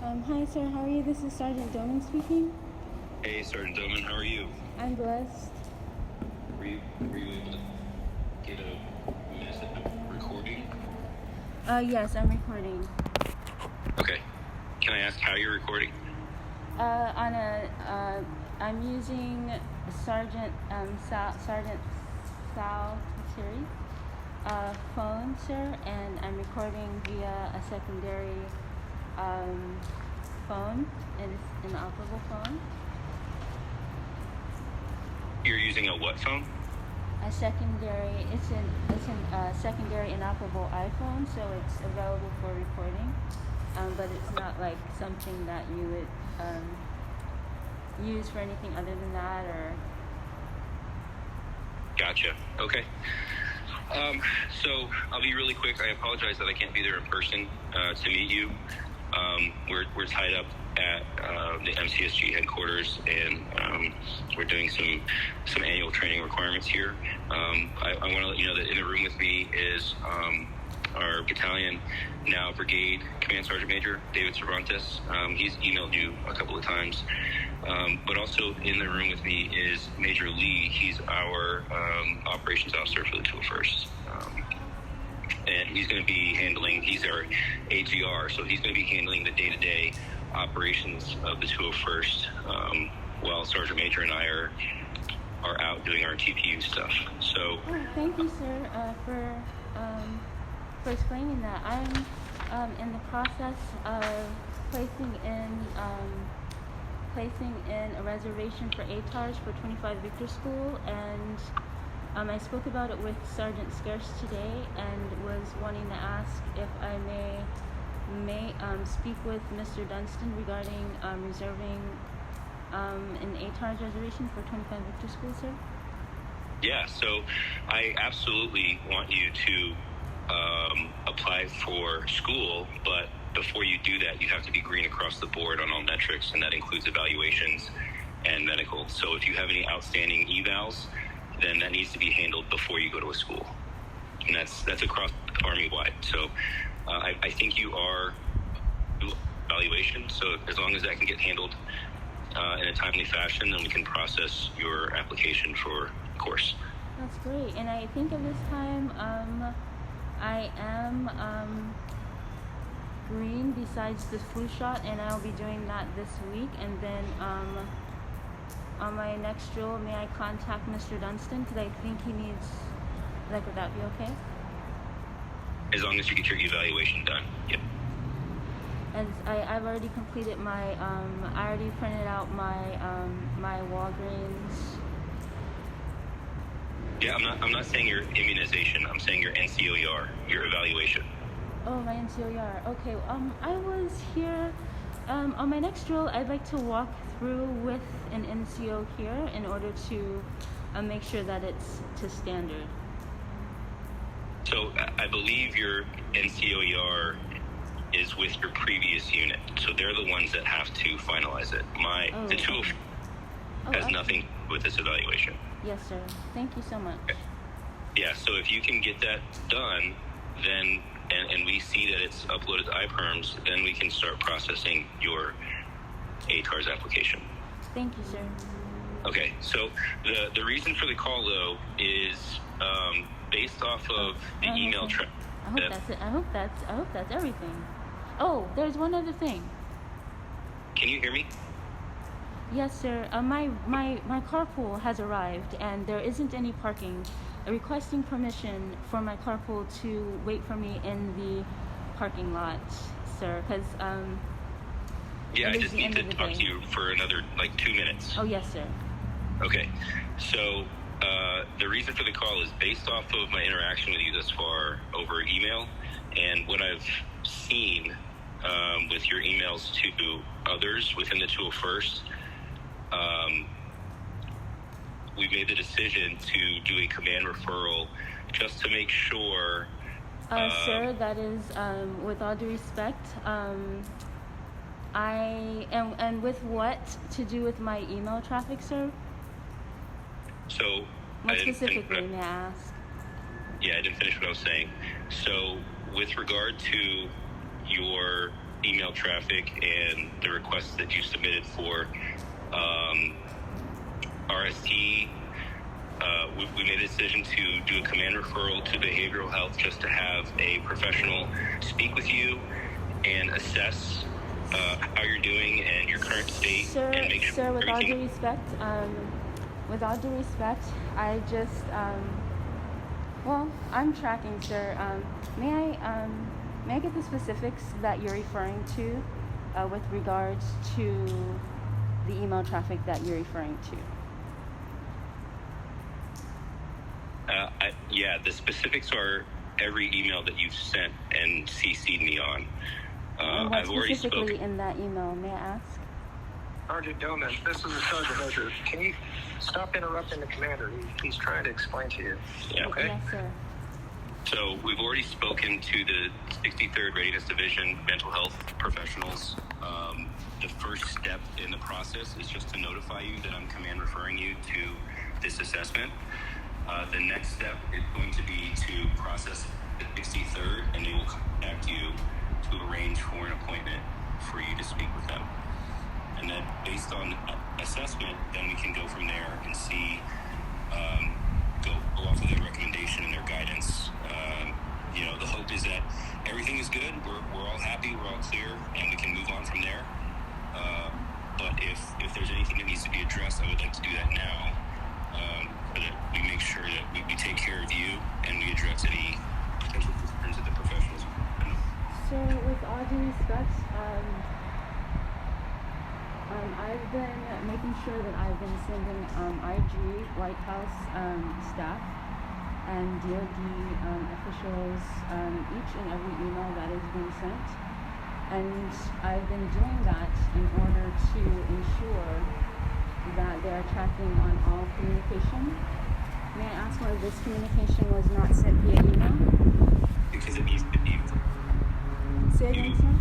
Hi, sir. How are you? This is Sergeant Doeman speaking. Hey, Sergeant Doeman, how are you? I'm blessed. Were you able to get a message recording? Yes, I'm recording. Okay. Can I ask how you're recording? I'm using Sergeant Sal Terry phone, sir, and I'm recording via a secondary phone. It's an operable phone. You're using a what phone? It's a secondary inoperable iPhone, so it's available for recording, but it's not like something that you would use for anything other than that, or. Gotcha. Okay. So I'll be really quick. I apologize that I can't be there in person to meet you. We're tied up at the MCSG headquarters, and we're doing some annual training requirements here. I want to let you know that in the room with me is our battalion, now brigade command sergeant major David Cervantes. He's emailed you a couple of times, but also in the room with me is Major Lee. He's our operations officer for the 201st. And he's going to be he's our AGR, so he's going to be handling the day-to-day operations of the 201st, while Sergeant Major and I are out doing our TPU stuff. So, Thank you, sir, for explaining that. I'm in the process of placing in a reservation for ATARs for 25 Victor School, and I spoke about it with Sergeant Scarce today and was wanting to ask if I may speak with Mr. Dunstan regarding reserving an ATARs reservation for 25 Victor School, sir? Yeah, so I absolutely want you to apply for school, but before you do that, you have to be green across the board on all metrics, and that includes evaluations and medical. So if you have any outstanding evals, then that needs to be handled before you go to a school, and that's across Army-wide. So I think you are evaluation. So as long as that can get handled in a timely fashion, then we can process your application for course. That's great. And I think at this time, I am green besides the flu shot, and I'll be doing that this week. And then on my next drill, may I contact Mr. Dunstan, because I think he needs, would that be okay? As long as you get your evaluation done, yep. And I've already completed my, I already printed out my Walgreens. Yeah, I'm not saying your immunization. I'm saying your NCOER, your evaluation. Oh, my NCOER. Okay. I was here. On my next drill, I'd like to walk through with an NCO here in order to make sure that it's to standard. So I believe your NCOER is with your previous unit, so they're the ones that have to finalize it. The tool has nothing with this evaluation. Yes, sir. Thank you so much. Okay. Yeah, so if you can get that done, then and we see that it's uploaded to iPerms, then we can start processing your ATARS application. Thank you, sir. Okay, so the reason for the call, though, is based off of the email track. I hope that's it. I hope that's everything. Oh, there's one other thing. Can you hear me? Yes, sir. My carpool has arrived, and there isn't any parking. Requesting permission for my carpool to wait for me in the parking lot, sir, because yeah, I just need to talk to you for another 2 minutes. Oh, yes, sir. Okay, so the reason for the call is based off of my interaction with you thus far over email, and what I've seen with your emails to others within the 201st. We've made the decision to do a command referral just to make sure. Sir, that is, with all due respect, and with what to do with my email traffic, sir? So, what specifically, may I ask? Yeah, I didn't finish what I was saying. So, with regard to your email email traffic and the requests that you submitted for RST. We made a decision to do a command referral to behavioral health just to have a professional speak with you and assess how you're doing and your current state, and make sure Sir, with all everything. due respect, I just, I'm tracking, sir. May I get the specifics that you're referring to with regards to the email traffic that you're referring to? Yeah, the specifics are every email that you've sent and CC'd me on. And what I've already specifically spoken. in that email, may I ask? Sergeant Doeman, this is the Sergeant Major. Can you stop interrupting the commander? He's trying to explain to you. Yeah. Okay? Yes, sir. So we've already spoken to the 63rd Readiness Division mental health professionals. The first step in the process is just to notify you that I'm command referring you to this assessment. The next step is going to be to process the 63rd, and they will contact you to arrange for an appointment for you to speak with them. And then based on assessment, then we can go from there and see, go off of their recommendation and their guidance. The hope is that everything is good, we're all happy, we're all clear, and we can move on from there. But if there's anything that needs to be addressed, I would like to do that now, so that we make sure that we take care of you and we address any potential concerns that the professionals have. So, with all due respect, I've been making sure that I've been sending IG, White House staff, and DOD officials each and every email that has been sent. And I've been doing that in order to ensure that they're tracking on all communication. May I ask why this communication was not sent via email? Because it needs to be. Say again, sir?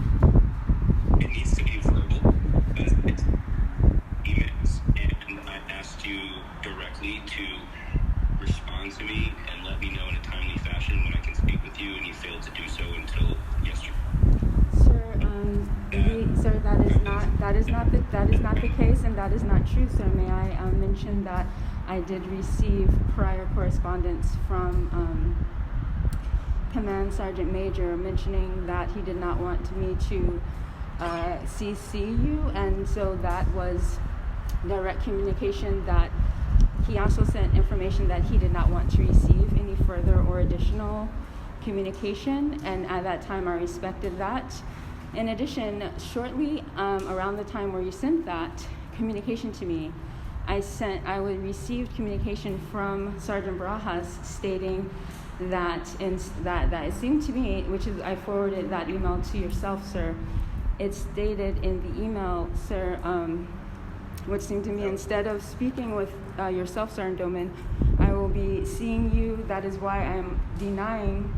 It needs to be verbal, because it's emails, and I asked you directly to respond to me and let me know in a timely fashion when I can speak with you, and you failed to do so until yesterday. Sir, that is not the case, and that is not true, sir. May I mention that I did receive prior correspondence from Command Sergeant Major mentioning that he did not want me to CC you, and so that was direct communication that he also sent information that he did not want to receive any further or additional communication, and at that time I respected that. In addition, shortly around the time where you sent that communication to me, I received communication from Sergeant Barajas stating that it seemed to me, which is I forwarded that email to yourself, sir. It stated in the email, sir, which seemed to me instead of speaking with yourself, Sergeant Doeman, I will be seeing you. That is why I'm denying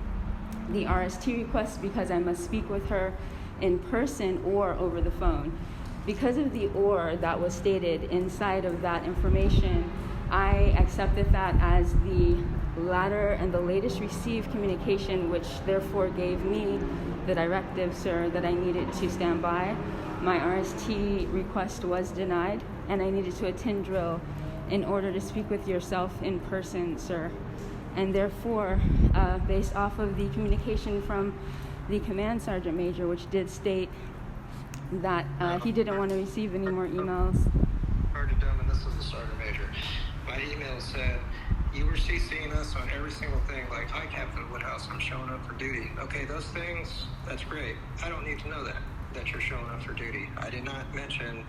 the RST request, because I must speak with her in person or over the phone. Because of the or that was stated inside of that information, I accepted that as the latter and the latest received communication, which therefore gave me the directive, sir, that I needed to stand by. My RST request was denied, and I needed to attend drill in order to speak with yourself in person, sir. And therefore, based off of the communication from the Command Sergeant Major, which did state that he didn't want to receive any more emails. Sergeant Doeman, this is the Sergeant Major. My email said, you were CCing us on every single thing, like, hi, Captain Woodhouse, I'm showing up for duty. Okay, those things, that's great. I don't need to know that you're showing up for duty. I did not mention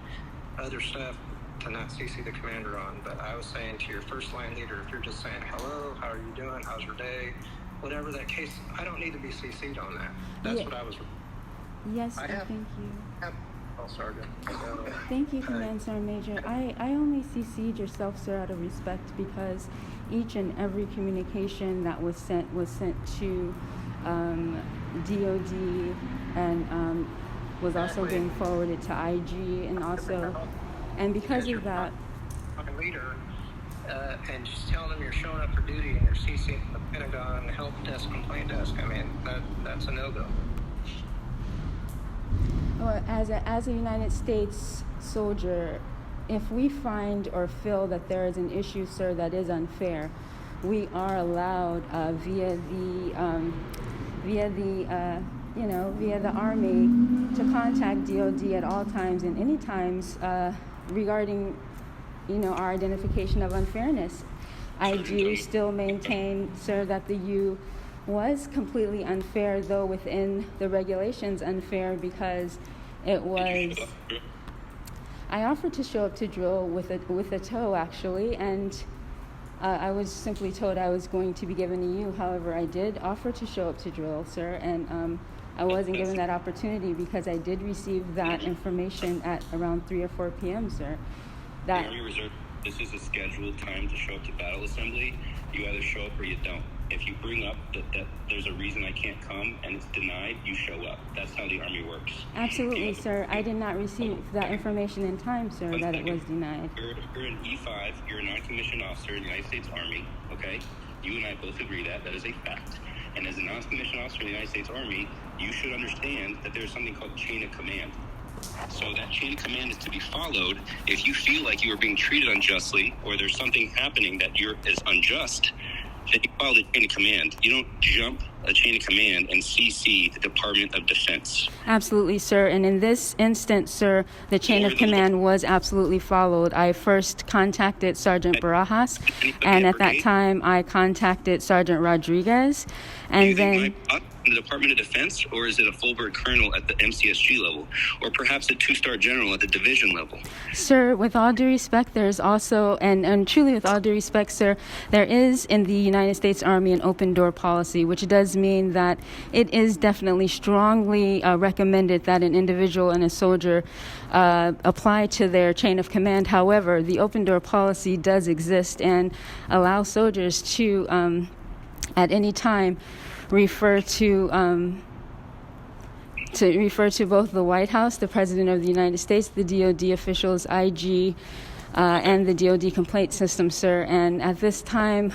other stuff to not CC the commander on, but I was saying to your first line leader, if you're just saying, hello, how are you doing, how's your day, whatever that case, I don't need to be CC'd on that. That's what I was. Yes, sir, thank you. Oh, Sergeant. Thank you, Command Sergeant Major. I only CC'd yourself, sir, out of respect, because each and every communication that was sent to DOD and was also being forwarded to IG, and because of that. Leader, and just telling them you're showing up for duty and you're CCing the Pentagon help desk, complaint desk. I mean, that's a no-go. Well, as a United States soldier, if we find or feel that there is an issue, sir, that is unfair, we are allowed via the Army to contact DOD at all times and any times regarding, our identification of unfairness. I do still maintain, sir, that the U was completely unfair, though within the regulations unfair, because it was... I offered to show up to drill with a tow, actually, and I was simply told I was going to be given a U. However, I did offer to show up to drill, sir, and I wasn't given that opportunity because I did receive that information at around 3 or 4 p.m., sir. The Army Reserve, this is a scheduled time to show up to battle assembly. You either show up or you don't. If you bring up that there's a reason I can't come and it's denied, you show up. That's how the Army works. Absolutely, sir. I did not receive that information in time, sir, that it was denied. You're an E5. You're a non-commissioned officer in the United States Army, okay? You and I both agree that is a fact. And as a non-commissioned officer in the United States Army, you should understand that there's something called chain of command. So that chain of command is to be followed. If you feel like you are being treated unjustly or there's something happening that is unjust, then you follow the chain of command. You don't jump a chain of command and CC the Department of Defense. Absolutely, sir. And in this instance, sir, the chain of command was absolutely followed. I first contacted Sergeant Barajas, and at that time I contacted Sergeant Rodriguez, and then... In the Department of Defense, or is it a full-bird colonel at the MCSG level, or perhaps a two-star general at the division level? Sir, with all due respect, there's also, and truly with all due respect, sir, there is in the United States Army an open door policy, which does mean that it is definitely strongly recommended that an individual and a soldier apply to their chain of command. However, the open door policy does exist and allow soldiers to, at any time, refer to both the White House, the President of the United States, the DOD officials, IG, and the DOD complaint system, sir. And at this time,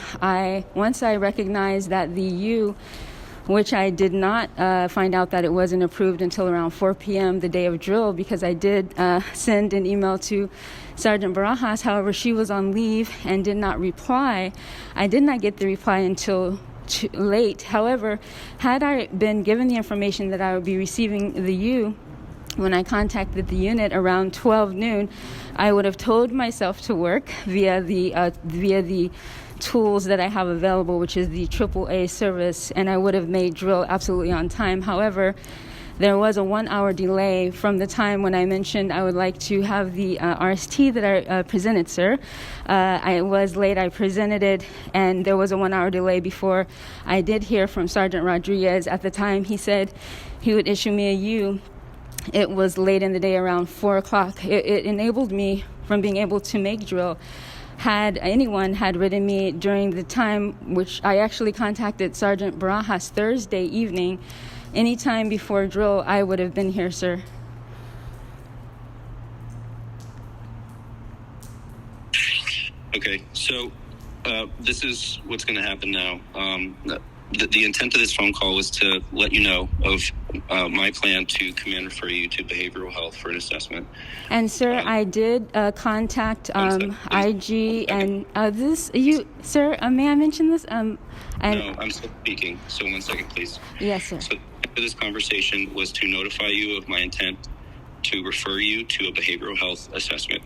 once I recognized that the U, which I did not find out that it wasn't approved until around 4 p.m. the day of drill, because I did send an email to Sergeant Barajas. However, she was on leave and did not reply. I did not get the reply until late. However, had I been given the information that I would be receiving the U when I contacted the unit around 12 noon, I would have told myself to work via the tools that I have available, which is the AAA service, and I would have made drill absolutely on time. However, there was a 1 hour delay from the time when I mentioned I would like to have the RST that I presented, sir. I was late, I presented it, and there was a 1 hour delay before I did hear from Sergeant Rodriguez. At the time, he said he would issue me a U. It was late in the day, around 4 o'clock. It enabled me from being able to make drill. Had anyone had written me during the time, which I actually contacted Sergeant Barajas Thursday evening, any time before drill, I would have been here, sir. Okay, so this is what's going to happen now. The intent of this phone call was to let you know of my plan to come and refer you to behavioral health for an assessment. And sir, I did contact IG and sir, may I mention this? No, I'm still speaking, so 1 second, please. Yes, sir. So this conversation was to notify you of my intent to refer you to a behavioral health assessment.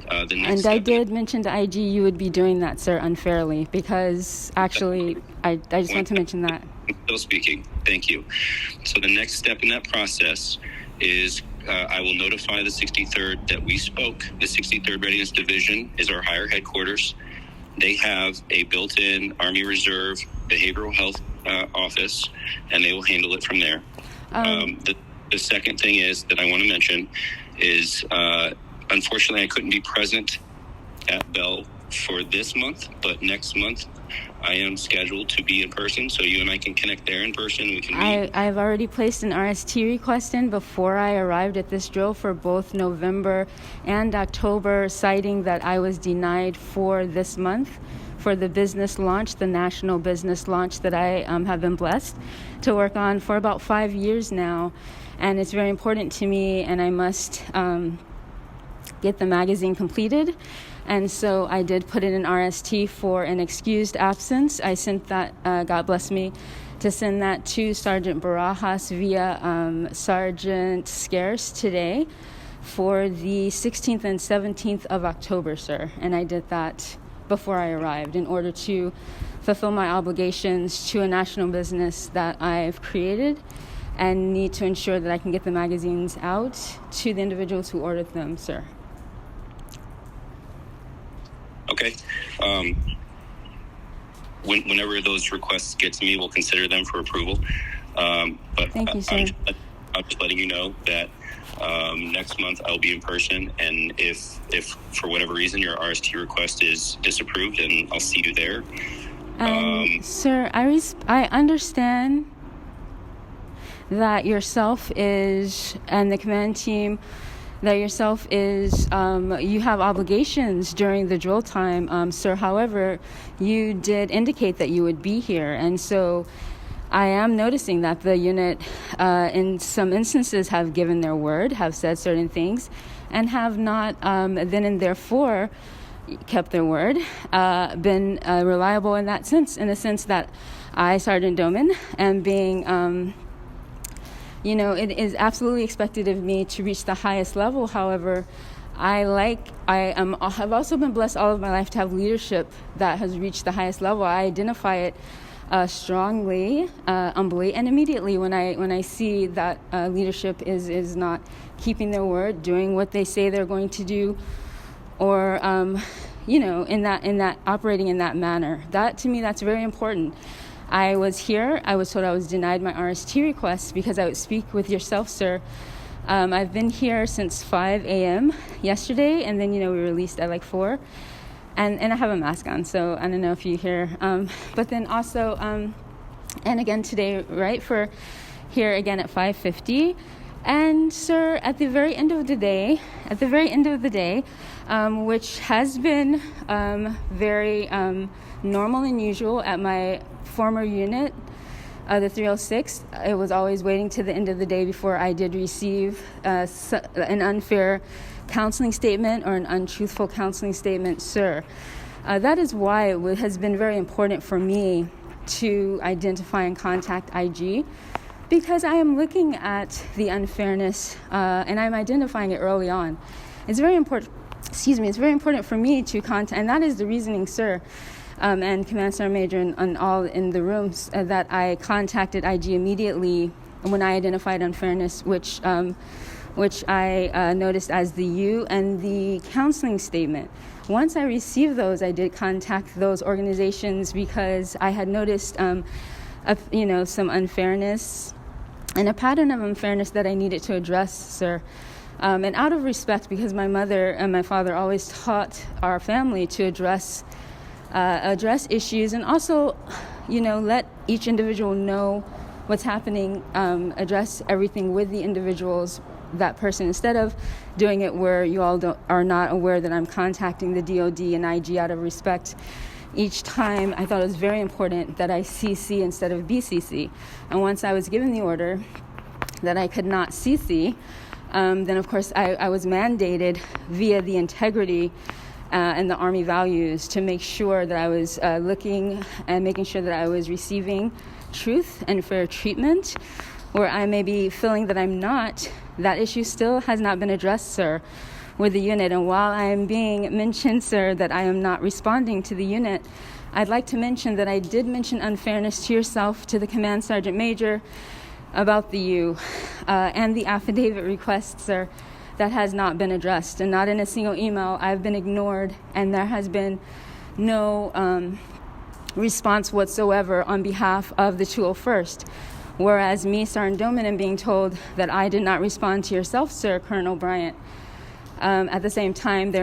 And I did mention to IG you would be doing that, sir, unfairly, because actually I just want to mention that. I'm still speaking. Thank you. So the next step in that process is I will notify the 63rd that we spoke. The 63rd Readiness Division is our higher headquarters. They have a built-in Army Reserve behavioral health office, and they will handle it from there. The second thing is that I want to mention is, unfortunately, I couldn't be present at Bell for this month, but next month I am scheduled to be in person, so you and I can connect there in person. We can meet. I've already placed an RST request in before I arrived at this drill for both November and October, citing that I was denied for this month for the business launch, the national business launch that I have been blessed to work on for about 5 years now. and it's very important to me, and I must get the magazine completed. And so I did put in an RST for an excused absence. I sent that, God bless me, to send that to Sergeant Barajas via Sergeant Scarce today for the 16th and 17th of October, sir. And I did that before I arrived in order to fulfill my obligations to a national business that I've created and need to ensure that I can get the magazines out to the individuals who ordered them, sir. Okay. Whenever those requests get to me, we'll consider them for approval. But thank you, sir. I'm just letting you know that next month I'll be in person, and if for whatever reason your RST request is disapproved, then I'll see you there. Sir, I understand that yourself is, and the command team, that yourself is, you have obligations during the drill time, sir. However, you did indicate that you would be here, and so I am noticing that the unit, in some instances, have given their word, have said certain things, and have not then and therefore kept their word, been reliable in that sense, in the sense that I, Sergeant Doeman, am being, it is absolutely expected of me to reach the highest level. However, I've also been blessed all of my life to have leadership that has reached the highest level. I identify it strongly, humbly, and immediately when I see that leadership is not keeping their word, doing what they say they're going to do, or in that operating in that manner. That, to me, that's very important. I was here. I was told I was denied my RST request because I would speak with yourself, sir. I've been here since 5 a.m. yesterday, and then we released at like 4. And I have a mask on, so I don't know if you hear. But then also, and again today, right, for here again at 5:50. And sir, at the very end of the day, which has been very normal and usual at my former unit, the 306, it was always waiting to the end of the day before I did receive an unfair counseling statement or an untruthful counseling statement, sir. That is why it has been very important for me to identify and contact IG, because I am looking at the unfairness and I'm identifying it early on. It's very important. It's very important for me to contact, and that is the reasoning, sir. And Command Sergeant Major and all in the rooms that I contacted IG immediately when I identified unfairness, which I noticed as the U and the counseling statement. Once I received those, I did contact those organizations because I had noticed, some unfairness and a pattern of unfairness that I needed to address, sir. And out of respect, because my mother and my father always taught our family to address issues, and also, let each individual know what's happening, address everything with the individuals, that person, instead of doing it where you all are not aware that I'm contacting the DOD and IG out of respect. Each time, I thought it was very important that I CC instead of BCC. And once I was given the order that I could not CC, then of course I was mandated via the integrity and the Army values to make sure that I was looking and making sure that I was receiving truth and fair treatment. Where I may be feeling that I'm not, that issue still has not been addressed, sir, with the unit. And while I am being mentioned, sir, that I am not responding to the unit, I'd like to mention that I did mention unfairness to yourself, to the Command Sergeant Major, about the U and the affidavit request, sir. That has not been addressed, and not in a single email. I've been ignored, and there has been no response whatsoever on behalf of the 201st. Whereas me, Sergeant Doeman, am being told that I did not respond to yourself, sir, Colonel Bryant. At the same time,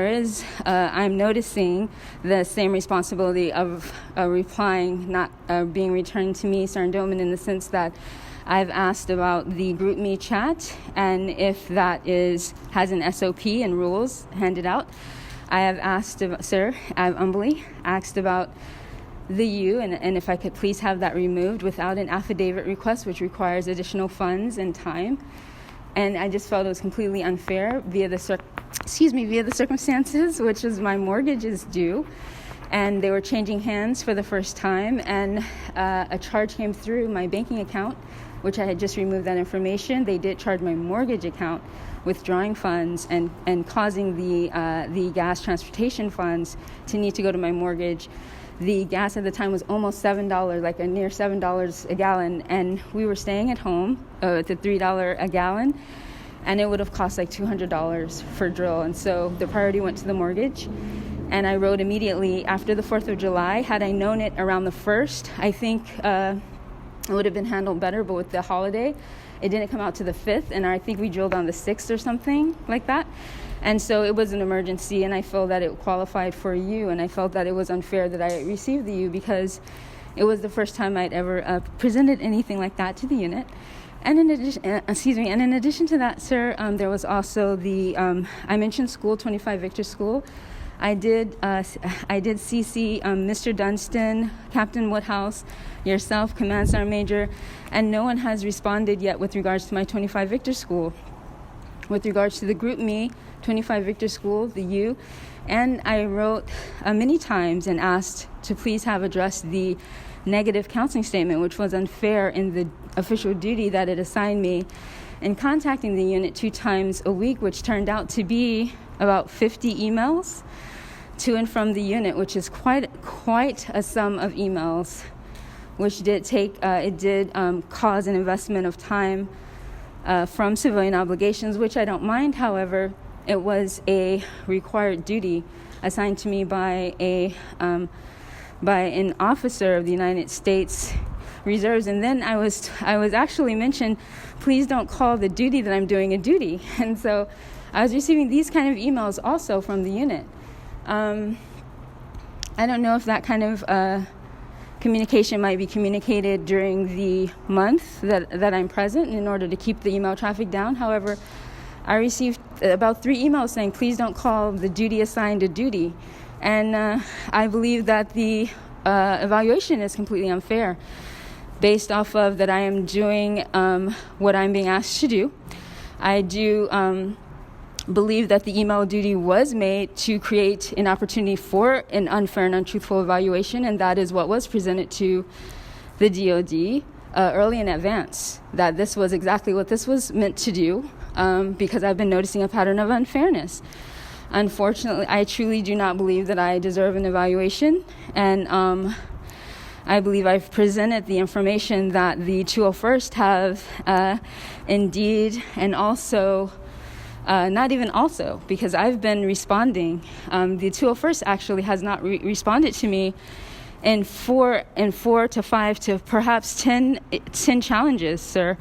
I'm noticing the same responsibility of replying, not being returned to me, Sergeant Doeman, in the sense that I've asked about the GroupMe chat, and if that has an SOP and rules handed out. I have asked, sir, I've humbly asked about the U, and if I could please have that removed without an affidavit request, which requires additional funds and time. and I just felt it was completely unfair via the circumstances, which is my mortgage is due, and they were changing hands for the first time, and a charge came through my banking account, which I had just removed that information. They did charge my mortgage account, withdrawing funds and causing the gas transportation funds to need to go to my mortgage. The gas at the time was almost $7, like a near $7 a gallon, and we were staying at home at the $3 a gallon, and it would have cost like $200 for drill. And so the priority went to the mortgage, and I wrote immediately after the 4th of July. Had I known it around the 1st, I think it would have been handled better, but with the holiday, it didn't come out to the 5th, and I think we drilled on the 6th or something like that. And so it was an emergency, and I felt that it qualified for a U, and I felt that it was unfair that I received the U because it was the first time I'd ever presented anything like that to the unit. And in addition to that, sir, there was also the I mentioned school, 25 Victor School. I did CC Mr. Dunstan, Captain Woodhouse, yourself, Command Sergeant Major, and no one has responded yet with regards to my 25 Victor School. With regards to the group me, 25 Victor School, the U, and I wrote many times and asked to please have addressed the negative counseling statement, which was unfair in the official duty that it assigned me, in contacting the unit 2 times a week, which turned out to be about 50 emails to and from the unit, which is quite a sum of emails, which did cause an investment of time from civilian obligations, which I don't mind. However, it was a required duty assigned to me by an officer of the United States Reserves. And then I was actually mentioned, please don't call the duty that I'm doing a duty. And so I was receiving these kind of emails also from the unit. I don't know if that kind of communication might be communicated during the month that I'm present in order to keep the email traffic down. However, I received about 3 emails saying, please don't call the duty assigned a duty. And I believe that the evaluation is completely unfair based off of that I am doing what I'm being asked to do. I do believe that the email duty was made to create an opportunity for an unfair and untruthful evaluation, and that is what was presented to the DOD early in advance, that this was exactly what this was meant to do, because I've been noticing a pattern of unfairness. Unfortunately, I truly do not believe that I deserve an evaluation, and I believe I've presented the information that the 201st have indeed, and also not even also, because I've been responding. The 201st actually has not responded to me in 4 to 5 to perhaps 10 challenges, sir.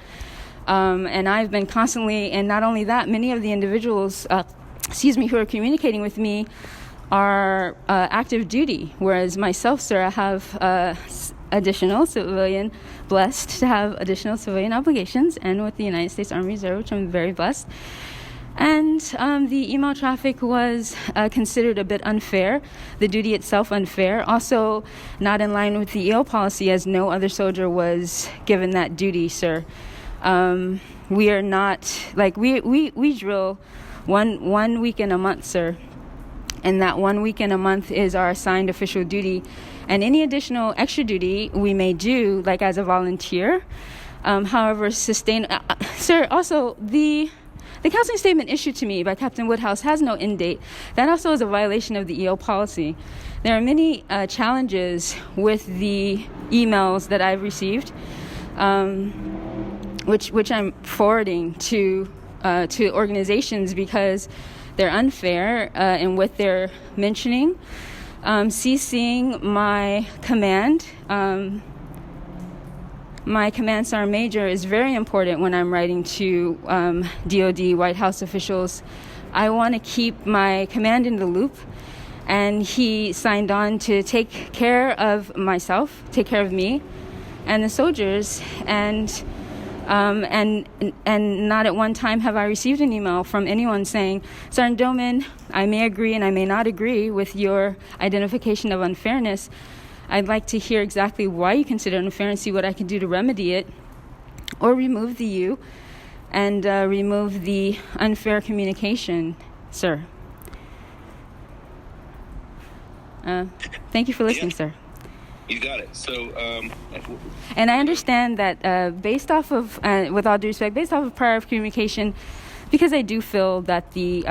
And I've been constantly, and not only that, many of the individuals, who are communicating with me are active duty, whereas myself, sir, I have blessed to have additional civilian obligations, and with the United States Army Reserve, which I'm very blessed. And the email traffic was considered a bit unfair, the duty itself unfair, also not in line with the EO policy, as no other soldier was given that duty, sir. We are not, we drill one weekend a month, sir, and that 1 weekend a month is our assigned official duty, and any additional extra duty we may do, like as a volunteer. However, sir, also the counseling statement issued to me by Captain Woodhouse has no end date. That also is a violation of the EO policy. There are many challenges with the emails that I've received, which I'm forwarding to organizations because they're unfair in what they're mentioning. CCing my command. My command sergeant major is very important when I'm writing to DOD White House officials. I want to keep my command in the loop, and he signed on to take care of myself, take care of me and the soldiers, and not at one time have I received an email from anyone saying, Sergeant Doeman, I may agree and I may not agree with your identification of unfairness. I'd like to hear exactly why you consider it unfair and see what I can do to remedy it or remove the U. and remove the unfair communication, sir. Thank you for listening, sir. You got it. So, and I understand that based off of, with all due respect, based off of prior communication, because I do feel that the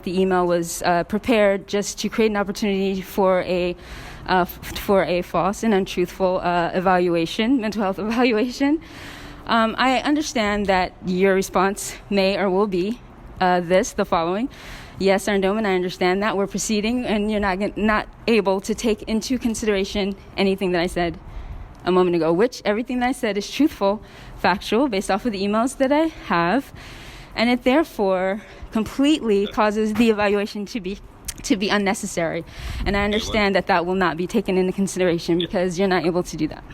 email was prepared just to create an opportunity for a false and untruthful mental health evaluation. I understand that your response may or will be the following. Yes, Sergeant Doeman, I understand that. We're proceeding, and you're not able to take into consideration anything that I said a moment ago, which everything that I said is truthful, factual, based off of the emails that I have, and it therefore completely causes the evaluation to be unnecessary. And I understand that will not be taken into consideration because you're not able to do that.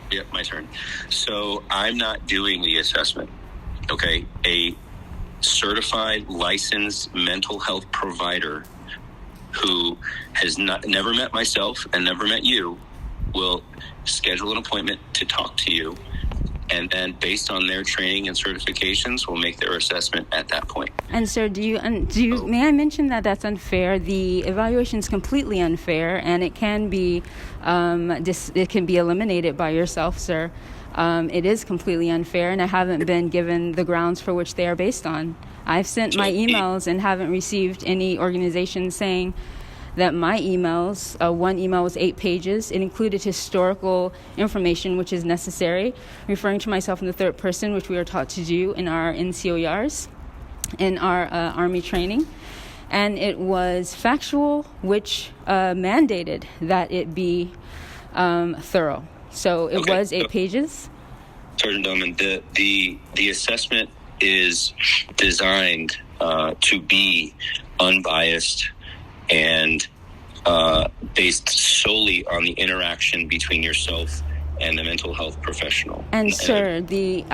Yep, my turn. So I'm not doing the assessment. Okay, a certified licensed mental health provider who has never met myself and never met you will schedule an appointment to talk to you, and then based on their training and certifications will make their assessment at that point. And sir, may I mention that that's unfair? The evaluation is completely unfair, and it can be eliminated by yourself, sir. It is completely unfair, and I haven't been given the grounds for which they are based on. I've sent my emails and haven't received any organization saying that my emails, one email was 8 pages. It included historical information, which is necessary, referring to myself in the third person, which we are taught to do in our NCOERs, in our Army training. And it was factual, which mandated that it be thorough. So it was 8 pages. Sergeant Doeman, the assessment is designed to be unbiased and based solely on the interaction between yourself and the mental health professional. And sir, it is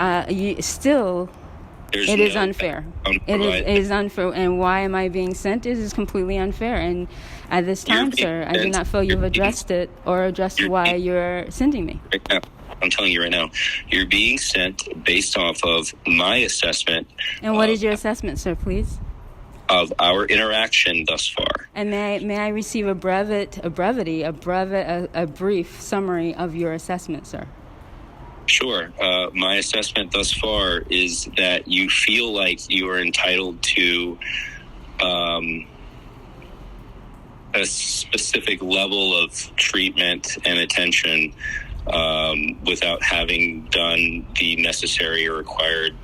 unfair. It is unfair. And why am I being sent? It is completely unfair. And at this time, sir, I do not feel you've addressed it or addressed why you're sending me. Right now, I'm telling you right now, you're being sent based off of my assessment. And what is your assessment, sir, please? Of our interaction thus far. And may I receive a brief summary of your assessment, sir? Sure. My assessment thus far is that you feel like you are entitled to a specific level of treatment and attention without having done the necessary or required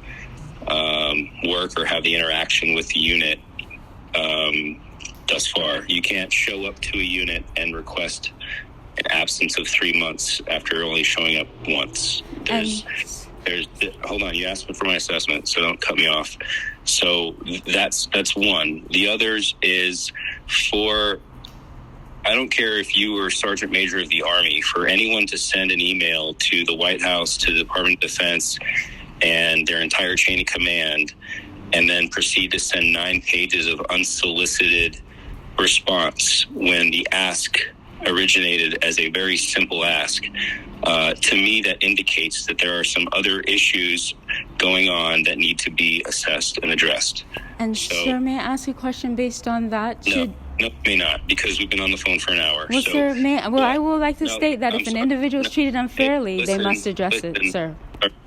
work or have the interaction with the unit thus far. You can't show up to a unit and request an absence of 3 months after only showing up once. Hold on, you asked me for my assessment, so don't cut me off. So that's one. The others is I don't care if you were Sergeant Major of the Army, for anyone to send an email to the White House, to the Department of Defense, and their entire chain of command, and then proceed to send 9 pages of unsolicited response when the ask originated as a very simple ask. To me, that indicates that there are some other issues going on that need to be assessed and addressed. And sir, may I ask a question based on that? No, may not, because we've been on the phone for an hour. Well, so, sir, I would like to state that if an individual is treated unfairly, they must address it, sir.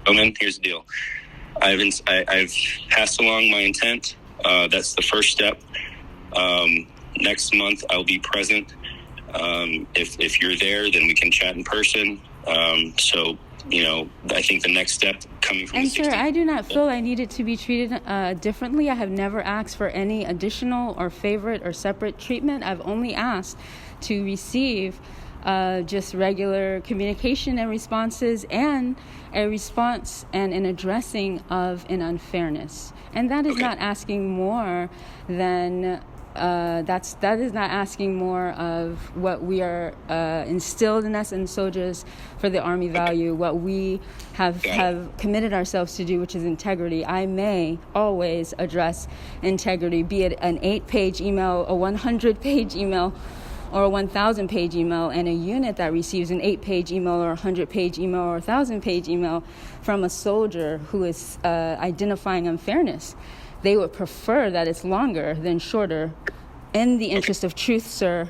Roman, here's the deal. I've passed along my intent. That's the first step. Next month, I'll be present. If you're there, then we can chat in person. So, I think the next step coming from and sir, I do not feel I needed to be treated differently. I have never asked for any additional or favorite or separate treatment. I've only asked to receive just regular communication and responses, and a response and an addressing of an unfairness. And that is not asking more than that is not asking more of what we are instilled in us and soldiers for the Army value, what we have committed ourselves to do, which is integrity. I may always address integrity, be it an 8-page email, a 100-page email, or a 1,000-page email, and a unit that receives an 8-page email or a 100-page email or a 1,000-page email from a soldier who is identifying unfairness, they would prefer that it's longer than shorter in the interest of truth, sir.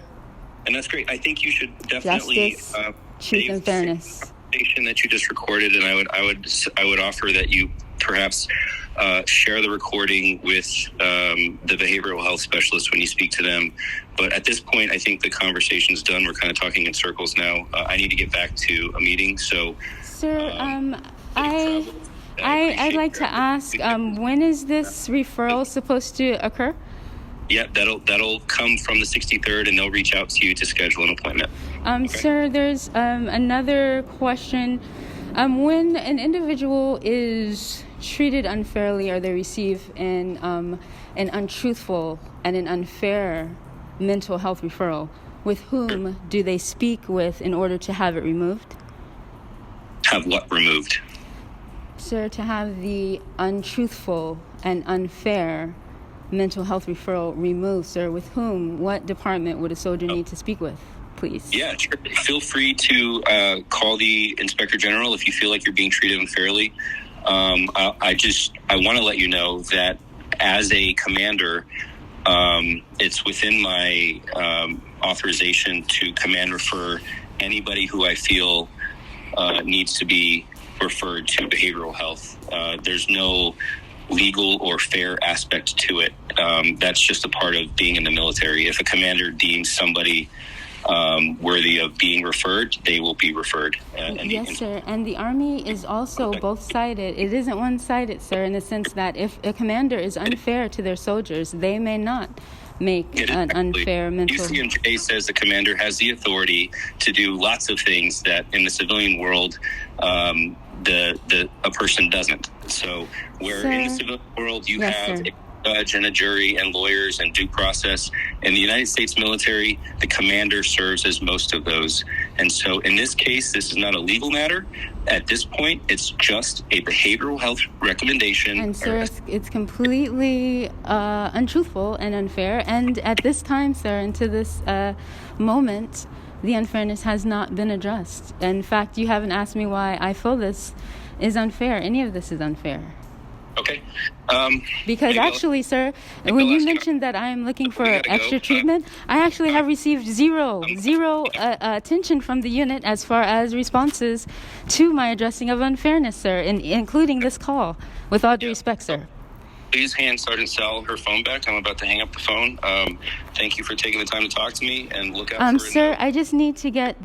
And that's great. I think you should definitely Justice, truth, and fairness. Conversation that you just recorded, and I would offer that you perhaps share the recording with the behavioral health specialist when you speak to them. But at this point, I think the conversation's done. We're kind of talking in circles now. I need to get back to a meeting. So, sir, I'd like to ask, when is this referral supposed to occur? Yeah, that'll come from the 63rd, and they'll reach out to you to schedule an appointment. Okay. Sir, there's another question. When an individual is treated unfairly, or they receive an untruthful and an unfair mental health referral, with whom do they speak with in order to have it removed? Have what removed? Sir, to have the untruthful and unfair mental health referral removed, sir, with whom, what department would a soldier need to speak with, please? Yeah, sure. Feel free to call the Inspector General if you feel like you're being treated unfairly. I want to let you know that as a commander, it's within my authorization to command refer anybody who I feel needs to be referred to behavioral health. There's no legal or fair aspect to it. That's just a part of being in the military. If a commander deems somebody worthy of being referred, they will be referred. Yes, sir. And the Army is also both-sided. It isn't one-sided, sir, in the sense that if a commander is unfair to their soldiers, they may not make an unfair mental... UCMJ says the commander has the authority to do lots of things that in the civilian world a person doesn't. So where in the civilian world you have a judge and a jury and lawyers and due process, in the United States military, the commander serves as most of those. And so in this case, this is not a legal matter. At this point, it's just a behavioral health recommendation. And sir, it's completely untruthful and unfair. And at this time, sir, and to this moment, the unfairness has not been addressed. In fact, you haven't asked me why I feel this is unfair. Any of this is unfair. Okay. Because actually, sir, when you mentioned that I am looking for extra treatment, I actually have received zero attention from the unit as far as responses to my addressing of unfairness, sir, including this call. With all due respect, sir. Please hand Sergeant Sal her phone back. I'm about to hang up the phone. Thank you for taking the time to talk to me, and look out for sir, I just need to get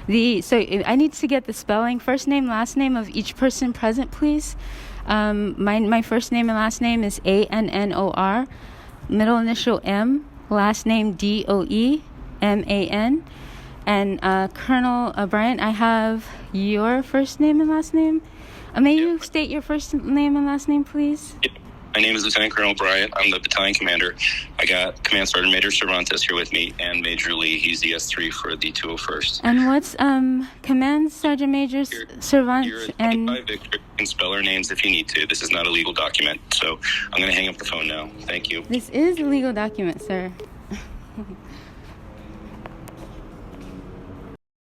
I need to get the spelling, first name, last name of each person present, please. My first name and last name is Annor, middle initial M, last name Doeman, and Colonel Bryant, I have your first name and last name. May you state your first name and last name, please? Yep. My name is Lieutenant Colonel Bryant. I'm the battalion commander. I got Command Sergeant Major Cervantes here with me, and Major Lee. He's the S3 for the 201st. And what's Command Sergeant Major Cervantes? You're a Victor. You can spell our names if you need to. This is not a legal document, so I'm going to hang up the phone now. Thank you. This is a legal document, sir.